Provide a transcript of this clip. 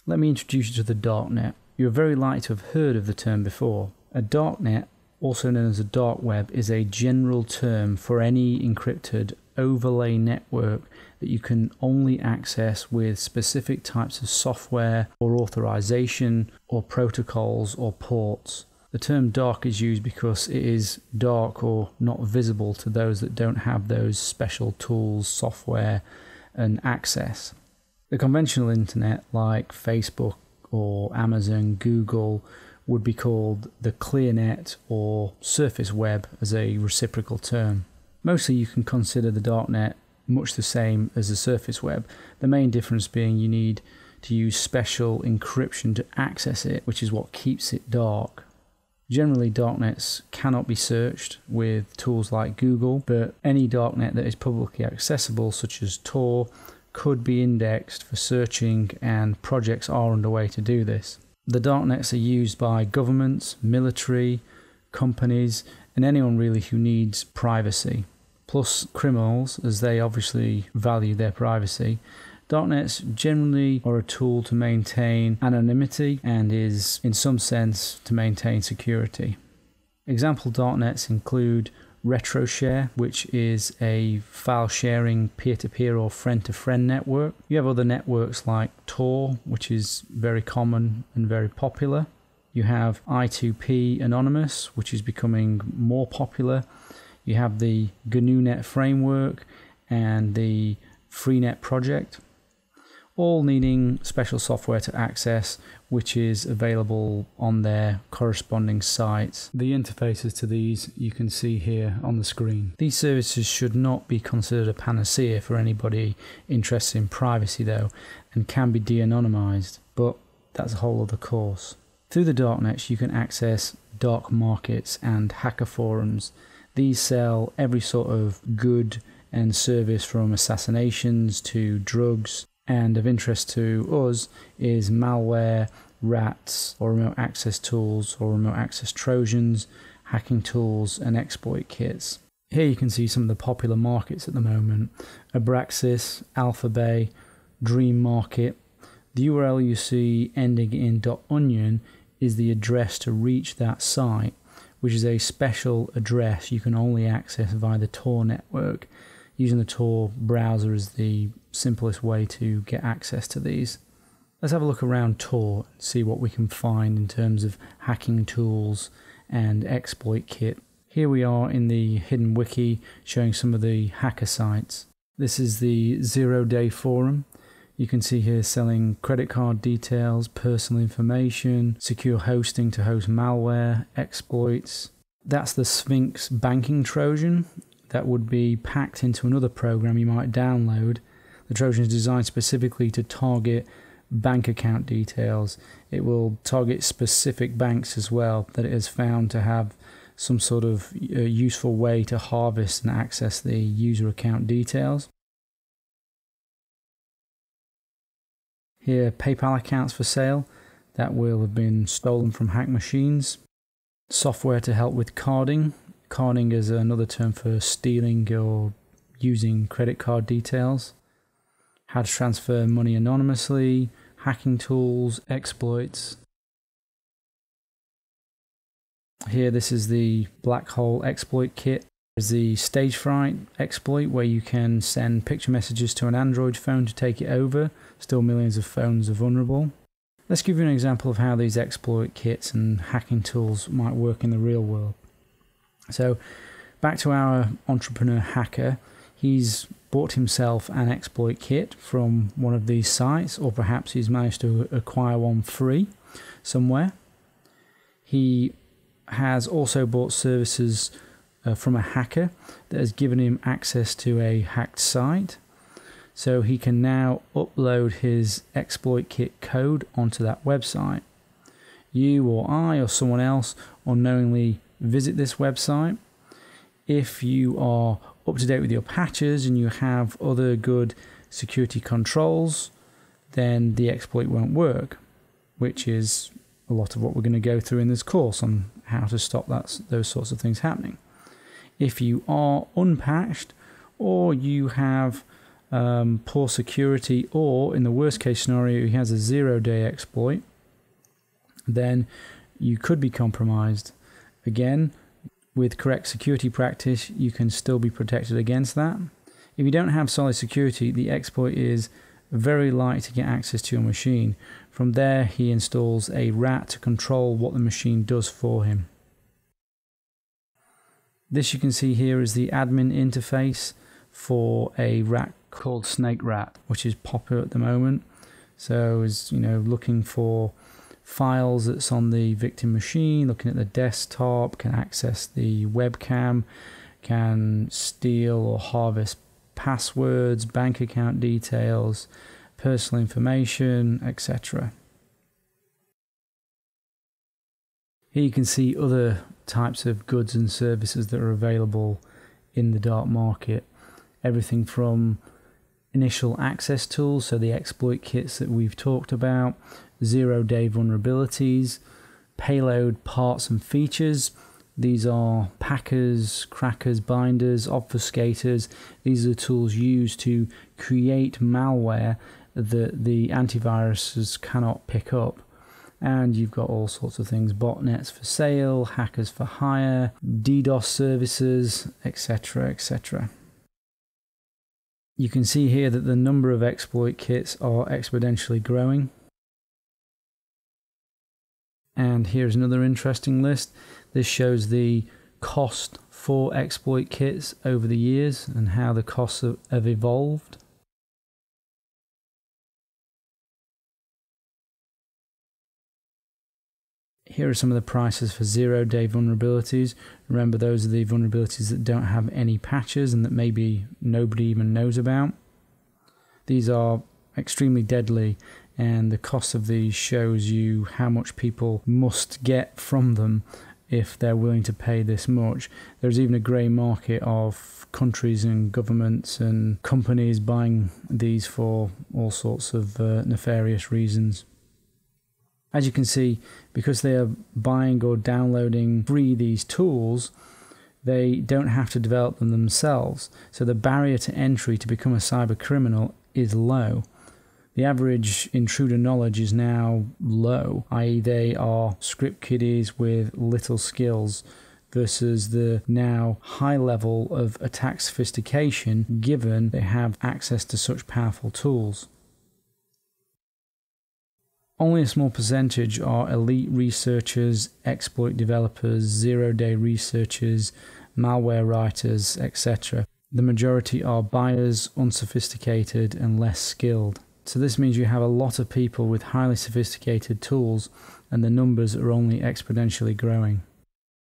Let me introduce you to the darknet. You're very likely to have heard of the term before. A darknet, also known as a dark web, is a general term for any encrypted overlay network that you can only access with specific types of software or authorization or protocols or ports. The term dark is used because it is dark or not visible to those that don't have those special tools, software and access. The conventional internet like Facebook or Amazon, Google would be called the clear net or surface web as a reciprocal term. Mostly you can consider the darknet much the same as the surface web, the main difference being you need to use special encryption to access it, which is what keeps it dark. Generally, darknets cannot be searched with tools like Google, but any darknet that is publicly accessible, such as Tor, could be indexed for searching, and projects are underway to do this. The darknets are used by governments, military, companies, and anyone really who needs privacy. Plus criminals, as they obviously value their privacy. Darknets generally are a tool to maintain anonymity and is, in some sense, to maintain security. Example darknets include RetroShare, which is a file sharing peer-to-peer or friend-to-friend network. You have other networks like Tor, which is very common and very popular. You have I2P Anonymous, which is becoming more popular. You have the GNU-net framework and the Freenet project, all needing special software to access, which is available on their corresponding sites. The interfaces to these you can see here on the screen. These services should not be considered a panacea for anybody interested in privacy though, and can be de-anonymized, but that's a whole other course. Through the darknets you can access dark markets and hacker forums. These sell every sort of good and service from assassinations to drugs, and of interest to us is malware, rats or remote access tools or remote access trojans, hacking tools and exploit kits. Here you can see some of the popular markets at the moment: Abraxas, Alphabay, Dream Market. The URL you see ending in .onion is the address to reach that site, which is a special address you can only access via the Tor network. Using the Tor browser is the simplest way to get access to these. Let's have a look around Tor and see what we can find in terms of hacking tools and exploit kit. Here we are in the hidden wiki showing some of the hacker sites. This is the 0-day forum. You can see here selling credit card details, personal information, secure hosting to host malware, exploits. That's the Sphinx banking Trojan that would be packed into another program you might download. The Trojan is designed specifically to target bank account details. It will target specific banks as well that it has found to have some sort of useful way to harvest and access the user account details. Here, PayPal accounts for sale that will have been stolen from hack machines. Software to help with carding. Carding is another term for stealing or using credit card details. How to transfer money anonymously, hacking tools, exploits. Here, this is the black hole exploit kit. There's the stage fright exploit where you can send picture messages to an Android phone to take it over. Still millions of phones are vulnerable. Let's give you an example of how these exploit kits and hacking tools might work in the real world. So back to our entrepreneur hacker. He's bought himself an exploit kit from one of these sites, or perhaps he's managed to acquire one free somewhere. He has also bought services from a hacker that has given him access to a hacked site. So he can now upload his exploit kit code onto that website. You or I or someone else unknowingly visit this website. If you are up to date with your patches and you have other good security controls, then the exploit won't work, which is a lot of what we're going to go through in this course on how to stop those sorts of things happening. If you are unpatched or you have poor security, or in the worst case scenario, he has a 0-day exploit, then you could be compromised. Again, with correct security practice, you can still be protected against that. If you don't have solid security, the exploit is very likely to get access to your machine. From there, he installs a rat to control what the machine does for him. This you can see here is the admin interface for a rat called Snake Rat, which is popular at the moment. So is looking for files that's on the victim machine, looking at the desktop, can access the webcam, can steal or harvest passwords, bank account details, personal information, etc. Here you can see other types of goods and services that are available in the dark market. Everything from initial access tools, so the exploit kits that we've talked about, 0-day vulnerabilities, payload parts and features. These are packers, crackers, binders, obfuscators. These are the tools used to create malware that the antiviruses cannot pick up. And you've got all sorts of things: botnets for sale, hackers for hire, DDoS services, etc., etc. You can see here that the number of exploit kits are exponentially growing. And here's another interesting list. This shows the cost for exploit kits over the years and how the costs have evolved. Here are some of the prices for 0-day vulnerabilities. Remember, those are the vulnerabilities that don't have any patches and that maybe nobody even knows about. These are extremely deadly, and the cost of these shows you how much people must get from them if they're willing to pay this much. There's even a grey market of countries and governments and companies buying these for all sorts of nefarious reasons. As you can see, because they are buying or downloading free these tools, they don't have to develop them themselves. So the barrier to entry to become a cyber criminal is low. The average intruder knowledge is now low, i.e. they are script kiddies with little skills, versus the now high level of attack sophistication given they have access to such powerful tools. Only a small percentage are elite researchers, exploit developers, 0-day researchers, malware writers, etc. The majority are buyers, unsophisticated and less skilled. So this means you have a lot of people with highly sophisticated tools, and the numbers are only exponentially growing.